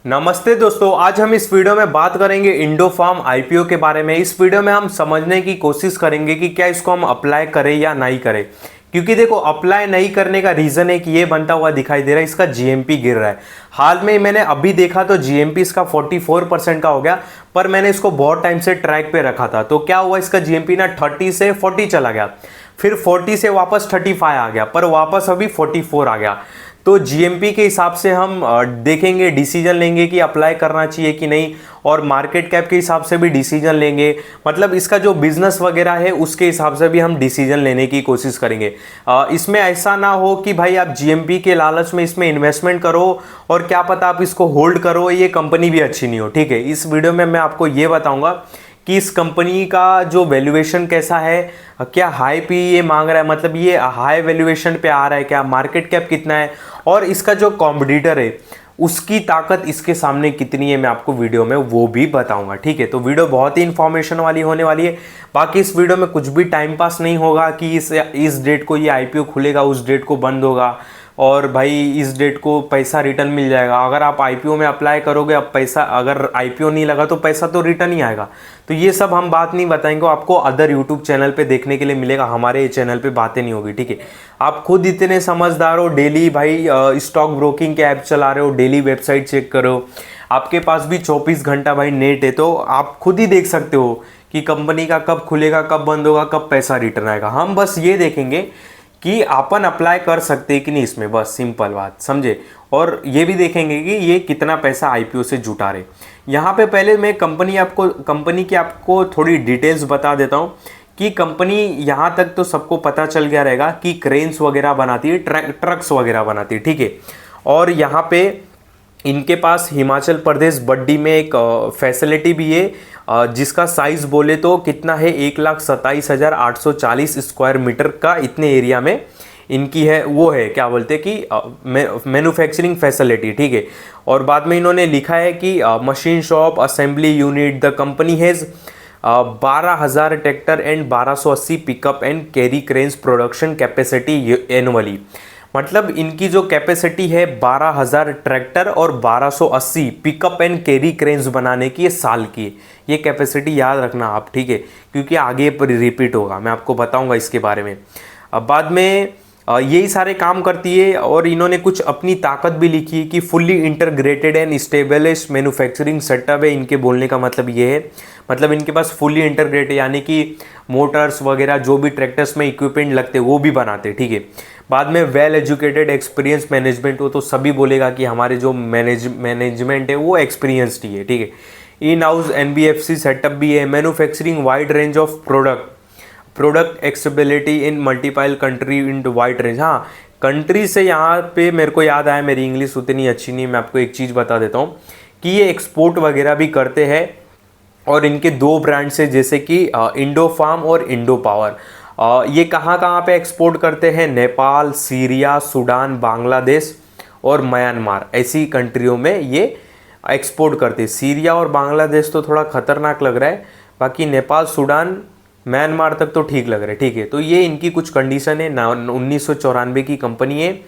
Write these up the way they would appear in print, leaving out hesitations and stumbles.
नमस्ते दोस्तों, आज हम इस वीडियो में बात करेंगे इंडोफार्म आईपीओ के बारे में। इस वीडियो में हम समझने की कोशिश करेंगे कि क्या इसको हम अप्लाई करें या नहीं करें। क्योंकि देखो, अप्लाई नहीं करने का रीजन है कि ये बनता हुआ दिखाई दे रहा है, इसका जीएमपी गिर रहा है। हाल में मैंने अभी देखा तो जीएमपी इसका 44% का हो गया, पर मैंने इसको बहुत टाइम से ट्रैक पे रखा था। तो क्या हुआ, इसका जीएमपी ना 30 से 40 चला गया, फिर 40 से वापस 35 आ गया, पर वापस अभी 44 आ गया। तो जीएमपी के हिसाब से हम देखेंगे, डिसीजन लेंगे कि अप्लाई करना चाहिए कि नहीं, और मार्केट कैप के हिसाब से भी डिसीजन लेंगे। मतलब इसका जो बिजनेस वगैरह है उसके हिसाब से भी हम डिसीजन लेने की कोशिश करेंगे। इसमें ऐसा ना हो कि भाई आप जीएमपी के लालच में इसमें इन्वेस्टमेंट करो और क्या पता आप इसको होल्ड करो, ये कंपनी भी अच्छी नहीं हो। ठीक है, इस वीडियो में मैं आपको ये बताऊंगा कि इस कंपनी का जो वैल्यूएशन कैसा है, क्या हाई पी ये मांग रहा है, मतलब ये हाई वैल्यूएशन पे आ रहा है क्या, मार्केट कैप कितना है, और इसका जो कॉम्पिटिटर है उसकी ताकत इसके सामने कितनी है, मैं आपको वीडियो में वो भी बताऊंगा। ठीक है, तो वीडियो बहुत ही इंफॉर्मेशन वाली होने वाली है। बाकी इस वीडियो में कुछ भी टाइम पास नहीं होगा कि इस डेट को ये आईपीओ खुलेगा, उस डेट को बंद होगा, और भाई इस डेट को पैसा रिटर्न मिल जाएगा। अगर आप आईपीओ में अप्लाई करोगे, अब पैसा अगर आईपीओ नहीं लगा तो पैसा तो रिटर्न ही आएगा। तो ये सब हम बात नहीं बताएंगे, आपको अदर यूट्यूब चैनल पे देखने के लिए मिलेगा, हमारे चैनल पे बातें नहीं होगी। ठीक है, आप खुद इतने समझदार हो, डेली भाई स्टॉक ब्रोकिंग के ऐप चला रहे हो, डेली वेबसाइट चेक करो, आपके पास भी 24 घंटा भाई नेट है, तो आप खुद ही देख सकते हो कि कंपनी का कब खुलेगा, कब बंद होगा, कब पैसा रिटर्न आएगा। हम बस ये देखेंगे कि अपन अप्लाई कर सकते हैं कि नहीं इसमें, बस सिंपल बात समझे। और ये भी देखेंगे कि ये कितना पैसा आईपीओ से जुटा रहे। यहाँ पे पहले मैं कंपनी की आपको थोड़ी डिटेल्स बता देता हूँ कि कंपनी, यहाँ तक तो सबको पता चल गया रहेगा कि क्रेन्स वगैरह बनाती है, ट्रक्स वगैरह बनाती है। ठीक है, और यहाँ पे इनके पास हिमाचल प्रदेश बड्डी में एक फैसिलिटी भी है, जिसका साइज बोले तो कितना है, 1,27,840 स्क्वायर मीटर का इतने एरिया में इनकी है, वो है क्या बोलते हैं कि मैन्युफैक्चरिंग फैसिलिटी। ठीक है, और बाद में इन्होंने लिखा है कि machine shop, assembly unit, the company has 12,000 tractor and 1280 pickup and carry cranes production capacity annually. मतलब इनकी जो कैपेसिटी है 12,000 ट्रैक्टर और 1280 पिकअप एंड कैरी क्रेन्स बनाने की, ये साल की है। ये कैपेसिटी याद रखना आप, ठीक है, क्योंकि आगे पर रिपीट होगा, मैं आपको बताऊंगा इसके बारे में। अब बाद में यही सारे काम करती है, और इन्होंने कुछ अपनी ताकत भी लिखी है कि fully integrated and स्टेबलिश manufacturing setup है। इनके बोलने का मतलब ये है, मतलब इनके पास फुल्ली इंटरग्रेटेड यानी कि मोटर्स वगैरह जो भी ट्रैक्टर्स में इक्विपमेंट लगते हैं वो भी बनाते। ठीक है, बाद में वेल एजुकेटेड एक्सपीरियंस मैनेजमेंट, वो तो सभी बोलेगा कि हमारे जो मैनेजमेंट है वो एक्सपीरियंसड ही है। ठीक है, इन हाउस एनबीएफसी सेटअप भी है, manufacturing wide range of product accessibility in multiple country in wide range. हाँ, कंट्री से यहाँ पे मेरे को याद आया, मेरी इंग्लिश उतनी अच्छी नहीं, मैं आपको एक चीज़ बता देता हूँ कि ये एक्सपोर्ट वगैरह भी करते हैं, और इनके दो ब्रांड्स है जैसे कि इंडोफार्म और इंडो पावर। ये कहाँ कहाँ पे एक्सपोर्ट करते हैं, नेपाल, सीरिया, सूडान, बांग्लादेश और म्यांमार, ऐसी कंट्रियों में ये एक्सपोर्ट करते हैं। सीरिया और बांग्लादेश तो थोड़ा खतरनाक लग रहा है, बाकी नेपाल, सूडान, म्यांमार तक तो ठीक लग रहा है। ठीक है, तो ये इनकी कुछ कंडीशन है। 1994 की कंपनी है।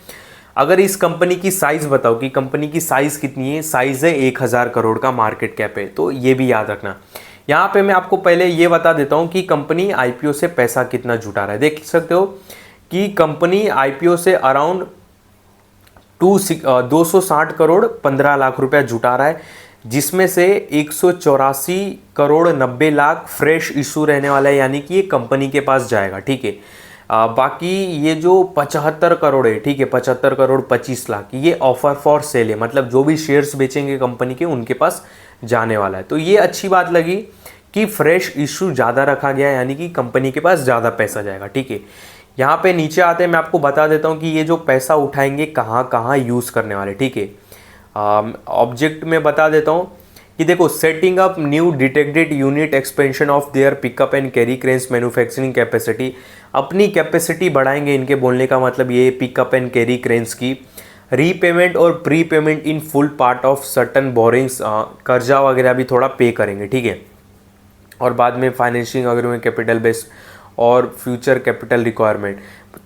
अगर इस कंपनी की साइज बताओ कि कंपनी की साइज कितनी है, साइज है 1,000 करोड़ का मार्केट कैप है, तो ये भी याद रखना। यहाँ पे मैं आपको पहले ये बता देता हूँ कि कंपनी आईपीओ से पैसा कितना जुटा रहा है। देख सकते हो कि कंपनी आईपीओ से अराउंड 260 करोड़ 15 लाख रुपया जुटा रहा है, जिसमें से 184 करोड़ 90 लाख फ्रेश इशू रहने वाला है, यानी कि ये कंपनी के पास जाएगा। ठीक है, बाकी ये जो 75 करोड़ है, ठीक है, 75 करोड़ 25 लाख, ये ऑफर फॉर सेल है, मतलब जो भी शेयर्स बेचेंगे कंपनी के उनके पास जाने वाला है। तो ये अच्छी बात लगी कि फ्रेश इशू ज़्यादा रखा गया है, यानी कि कंपनी के पास ज़्यादा पैसा जाएगा। ठीक है, यहाँ पे नीचे आते हैं, मैं आपको बता देता हूँ कि ये जो पैसा उठाएंगे कहाँ कहाँ यूज़ करने वाले। ठीक है, ऑब्जेक्ट में बता देता हूँ कि देखो, setting up new detected unit, expansion of their pickup and carry cranes manufacturing capacity, अपनी कैपेसिटी बढ़ाएंगे, इनके बोलने का मतलब ये पिकअप एंड कैरी क्रेन्स की। रीपेमेंट और pre payment in full part of certain borings, कर्जा वगैरह भी थोड़ा पे करेंगे। ठीक है, और बाद में फाइनेंशिंग अग्रीमेंट, कैपिटल बेस और फ्यूचर कैपिटल रिक्वायरमेंट,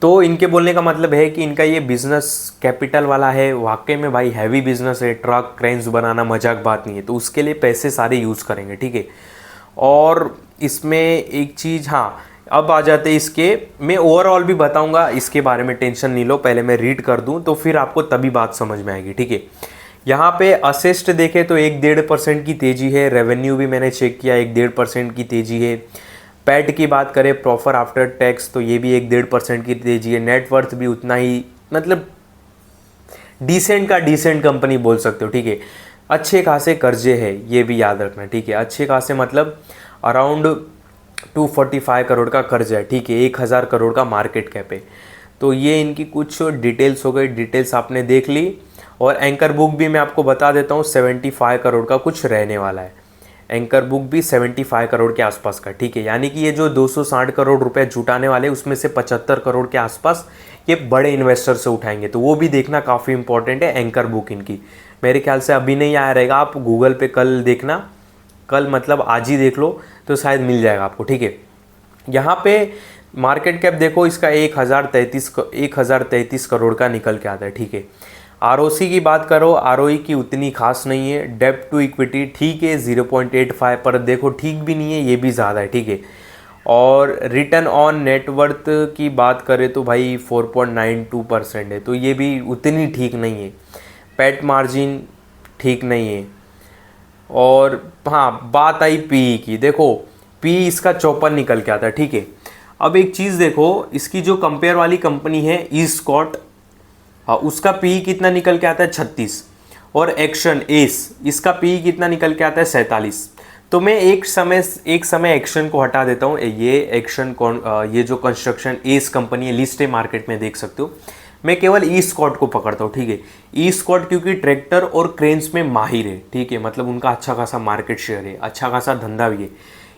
तो इनके बोलने का मतलब है कि इनका ये बिजनेस कैपिटल वाला है, वाकई में भाई हैवी बिजनेस है, ट्रक क्रेन्स बनाना मजाक बात नहीं है, तो उसके लिए पैसे सारे यूज़ करेंगे, ठीक है। और इसमें एक चीज़, हाँ अब आ जाते हैं इसके, मैं ओवरऑल भी बताऊंगा इसके बारे में, टेंशन नहीं लो, पहले मैं रीड कर दूं तो फिर आपको तभी बात समझ में आएगी, ठीक है। यहाँ पे असेस्ट देखें तो 1-1.5% की तेज़ी है, रेवेन्यू भी मैंने चेक किया 1-1.5% की तेज़ी है। पैट की बात करें प्रॉफिट आफ्टर टैक्स तो ये भी 1-1.5% की तेज़ी है। नेटवर्थ भी उतना ही, मतलब डिसेंट का डिसेंट कंपनी बोल सकते हो, ठीक है। अच्छे खासे कर्जे है, ये भी याद रखना, ठीक है। अच्छे खासे मतलब अराउंड 245 करोड़ का कर्ज है, ठीक है। 1000 करोड़ का मार्केट कैप है। तो ये इनकी कुछ डिटेल्स हो गई, डिटेल्स आपने देख ली। और एंकर बुक भी मैं आपको बता देता हूँ 75 करोड़ का कुछ रहने वाला है। एंकर बुक भी 75 करोड़ के आसपास का, ठीक है। यानी कि ये जो 260 करोड़ रुपए जुटाने वाले उसमें से 75 करोड़ के आसपास ये बड़े इन्वेस्टर से उठाएंगे, तो वो भी देखना काफ़ी इंपॉर्टेंट है। एंकर बुक इनकी मेरे ख्याल से अभी नहीं आया रहेगा, आप गूगल पे कल देखना, कल मतलब आज ही देख लो तो शायद मिल जाएगा आपको, ठीक है। यहाँ पे मार्केट कैप देखो इसका 1033 करोड़ का निकल के आता है, ठीक है। आरओसी की बात करो, आरओई की उतनी खास नहीं है। डेब्ट टू इक्विटी ठीक है 0.85, पर देखो ठीक भी नहीं है, ये भी ज़्यादा है, ठीक है। और रिटर्न ऑन नेटवर्थ की बात करें तो भाई 4.92% है, तो ये भी उतनी ठीक नहीं है। पैट मार्जिन ठीक नहीं है। और हाँ बात आई पी की, देखो पी इसका 54 निकल के आता है, ठीक है। अब एक चीज़ देखो, इसकी जो कंपेयर वाली कंपनी है ई स्कॉट, उसका पी कितना निकल के आता है 36। और एक्शन एस, इसका पी कितना निकल के आता है 47। तो मैं एक समय एक्शन को हटा देता हूँ, ये एक्शन ये जो कंस्ट्रक्शन एस कंपनी है, लिस्ट है मार्केट में देख सकते हो। मैं केवल ई स्कॉट को पकड़ता हूँ, ठीक है। ई स्कॉट क्योंकि ट्रैक्टर और क्रेन्स में माहिर है, ठीक है, मतलब उनका अच्छा खासा मार्केट शेयर है, अच्छा खासा धंधा भी है।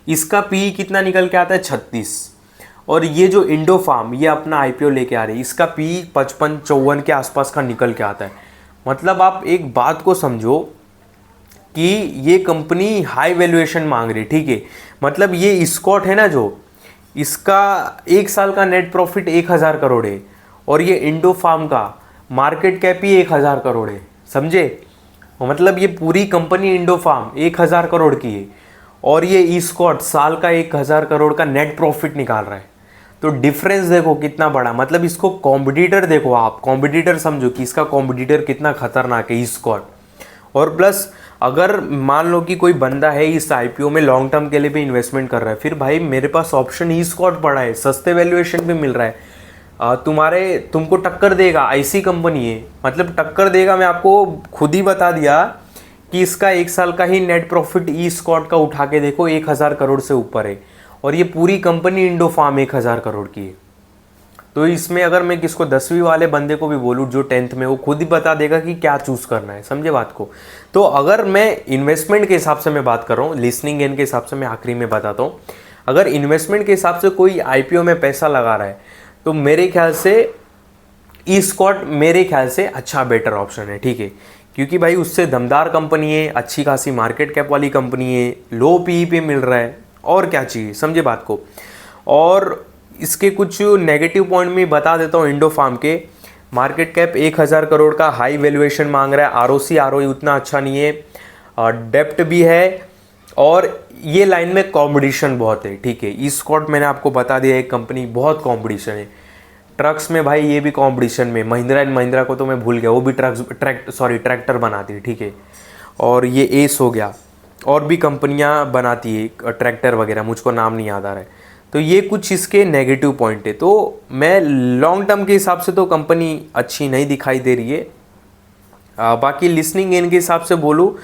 इसका पी कितना निकल के आता है 36। और ये जो इंडो फार्म ये अपना आईपीओ लेके आ रही है, इसका पी 55-54 के आसपास का निकल के आता है। मतलब आप एक बात को समझो कि ये कंपनी हाई वैल्यूएशन मांग रही है, ठीक है। मतलब ये स्कॉट है ना, जो इसका 1 साल का नेट प्रॉफिट 1000 करोड़ है, और ये इंडो फार्म का मार्केट कैप ही 1000 करोड़ है, समझे। मतलब ये पूरी कंपनी इंडो फार्म 1000 करोड़ की है, और ये ई स्कॉट साल का 1000 करोड़ का नेट प्रॉफिट निकाल रहा है। तो डिफरेंस देखो कितना बड़ा, मतलब इसको कॉम्पिटिटर देखो, आप कॉम्पिटिटर समझो कि इसका कॉम्पिटिटर कितना खतरनाक है ई स्कॉट। और प्लस अगर मान लो कि कोई बंदा है इस आईपीओ में लॉन्ग टर्म के लिए भी इन्वेस्टमेंट कर रहा है, फिर भाई मेरे पास ऑप्शन ई स्कॉट पड़ा है, सस्ते वैल्यूएशन पे मिल रहा है, तुमको टक्कर देगा, ऐसी कंपनी है, मतलब टक्कर देगा। मैं आपको खुद ही बता दिया कि इसका 1 साल का ही नेट प्रॉफिट ई स्कॉट का उठा के देखो 1000 करोड़ से ऊपर है, और ये पूरी कंपनी इंडो फार्म 1000 करोड़ की है। तो इसमें अगर मैं किसको 10वीं वाले बंदे को भी बोलूँ जो 10th में, वो खुद ही बता देगा कि क्या चूज़ करना है, समझे बात को। तो अगर मैं इन्वेस्टमेंट के हिसाब से मैं बात कर रहा हूँ, लिसनिंग गेन के हिसाब से मैं आखिरी में बताता हूँ, अगर इन्वेस्टमेंट के हिसाब से कोई आईपीओ में पैसा लगा रहा है तो मेरे ख्याल से ई स्कॉट मेरे ख्याल से अच्छा बेटर ऑप्शन है, ठीक है। क्योंकि भाई उससे दमदार कंपनी है, अच्छी खासी मार्केट कैप वाली कंपनी है, लो पी पे मिल रहा है, और क्या चाहिए, समझे बात को। और इसके कुछ नेगेटिव पॉइंट में बता देता हूँ। इंडो फार्म के मार्केट कैप 1000 करोड़ का हाई वैल्यूएशन मांग रहा है, आरओई उतना अच्छा नहीं है, डेप्ट भी है, और ये लाइन में कंपटीशन बहुत है, ठीक है। ई स्कॉट मैंने आपको बता दिया एक कंपनी, बहुत कंपटीशन है। ट्रक्स में भाई ये भी कंपटीशन में, महिंद्रा एंड महिंद्रा को तो मैं भूल गया, वो भी ट्रैक्टर बनाती है, ठीक है। और ये एस हो गया, और भी कंपनियां बनाती है ट्रैक्टर वगैरह, मुझको नाम नहीं याद आ रहा है। तो ये कुछ इसके नेगेटिव पॉइंट है। तो मैं लॉन्ग टर्म के हिसाब से तो कंपनी अच्छी नहीं दिखाई दे रही है। बाकी लिसनिंग गेन के हिसाब से बोलूँ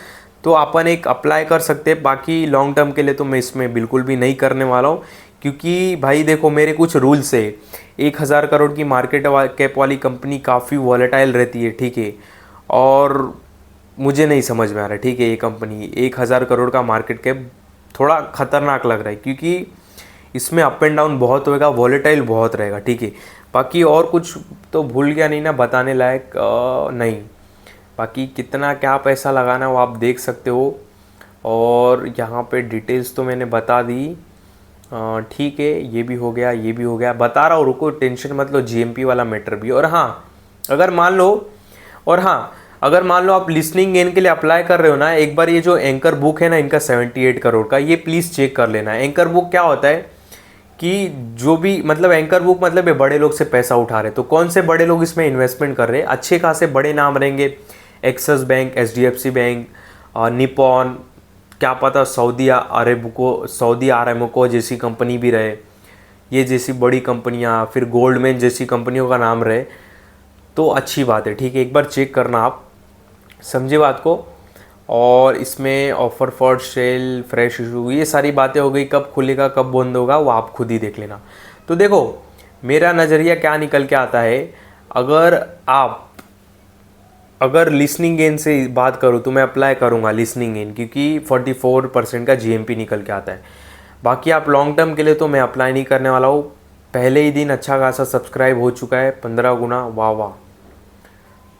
तो अपन एक अप्लाई कर सकते हैं, बाकी लॉन्ग टर्म के लिए तो मैं इसमें बिल्कुल भी नहीं करने वाला हूँ। क्योंकि भाई देखो मेरे कुछ रूल्स है, 1000 करोड़ की मार्केट कैप वाली कंपनी काफ़ी वॉलेटाइल रहती है, ठीक है। और मुझे नहीं समझ में आ रहा है, ठीक है, ये कंपनी 1000 करोड़ का मार्केट कैप थोड़ा खतरनाक लग रहा है, क्योंकि इसमें अप एंड डाउन बहुत होएगा, वॉलेटाइल बहुत रहेगा, ठीक है। बाकी और कुछ तो भूल गया नहीं ना बताने लायक, नहीं। बाकी कितना क्या पैसा लगाना वो आप देख सकते हो, और यहाँ पे डिटेल्स तो मैंने बता दी। ठीक है, ये भी हो गया, ये भी हो गया, बता रहा हूँ, रुको, टेंशन मत लो, जीएमपी वाला मैटर भी। और हाँ, अगर मान लो और हाँ अगर मान लो आप लिसनिंग गेन के लिए अप्लाई कर रहे हो ना, एक बार ये जो एंकर बुक है ना इनका 78 करोड़ का, ये प्लीज़ चेक कर लेना। एंकर बुक क्या होता है कि जो भी मतलब एंकर बुक मतलब ये बड़े लोग से पैसा उठा रहे, तो कौन से बड़े लोग इसमें इन्वेस्टमेंट कर रहे हैं, अच्छे खासे बड़े नाम रहेंगे, axis bank, HDFC bank, Nippon, क्या पता सऊदी आरामको जैसी कंपनी भी रहे, ये जैसी बड़ी कंपनियां, फिर गोल्डमैन जैसी कंपनियों का नाम रहे, तो अच्छी बात है। ठीक है, एक बार चेक करना आप, समझे बात को। और इसमें offer for sale, fresh issue, ये सारी बातें हो गई, कब खुलेगा कब बंद होगा वो आप खुद ही देख लेना। तो देखो मेरा नज़रिया क्या निकल के आता है, अगर लिसनिंग गेन से बात करूँ तो मैं अप्लाई करूँगा लिसनिंग गेन, क्योंकि 44% का जीएमपी निकल के आता है। बाकी आप लॉन्ग टर्म के लिए तो मैं अप्लाई नहीं करने वाला हूँ। पहले ही दिन अच्छा खासा सब्सक्राइब हो चुका है, 15 गुना, वाह वाह।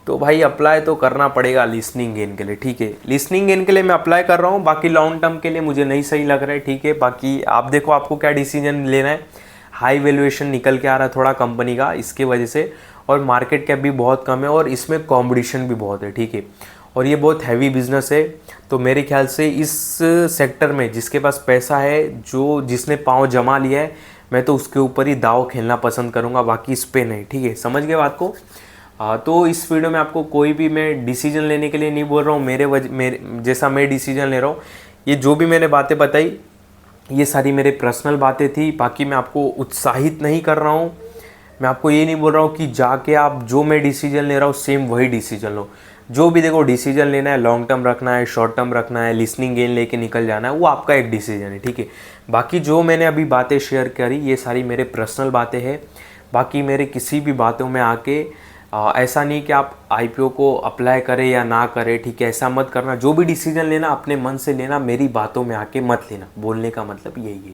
तो भाई अप्लाई तो करना पड़ेगा लिसनिंग गेन के लिए। ठीक है, लिसनिंग गेन के लिए मैं अप्लाई कर रहा हूँ, बाकी लॉन्ग टर्म के लिए मुझे नहीं सही लग रहा है। ठीक है, बाकी आप देखो आपको क्या डिसीजन लेना है। हाई वैल्यूएशन निकल के आ रहा है थोड़ा कंपनी का इसके वजह से, और मार्केट कैप भी बहुत कम है, और इसमें कंपटीशन भी बहुत है। ठीक है, और ये बहुत हैवी बिजनेस है, तो मेरे ख्याल से इस सेक्टर में जिसके पास पैसा है, जो जिसने पाँव जमा लिया है, मैं तो उसके ऊपर ही दाव खेलना पसंद करूँगा, बाकी इस पे नहीं। ठीक है, समझ गए बात को। तो इस वीडियो में आपको कोई भी मैं डिसीजन लेने के लिए नहीं बोल रहा हूँ, मेरे जैसा मैं डिसीजन ले रहा हूँ, ये जो भी मैंने बातें बताई ये सारी मेरे पर्सनल बातें थी। बाकी मैं आपको उत्साहित नहीं कर रहा हूँ, मैं आपको ये नहीं बोल रहा हूँ कि जाके आप जो मैं डिसीजन ले रहा हूँ सेम वही डिसीजन लो। जो भी देखो डिसीजन लेना है, लॉन्ग टर्म रखना है, शॉर्ट टर्म रखना है, लिसनिंग गेन लेके निकल जाना है, वो आपका एक डिसीजन है। ठीक है, बाकी जो मैंने अभी बातें शेयर करी ये सारी मेरे पर्सनल बातें हैं। बाकी मेरे किसी भी बातों में आके ऐसा नहीं कि आप आईपीओ को अप्लाई करें या ना करें। ठीक है, ऐसा मत करना। जो भी डिसीजन लेना अपने मन से लेना, मेरी बातों में आके मत लेना। बोलने का मतलब यही है।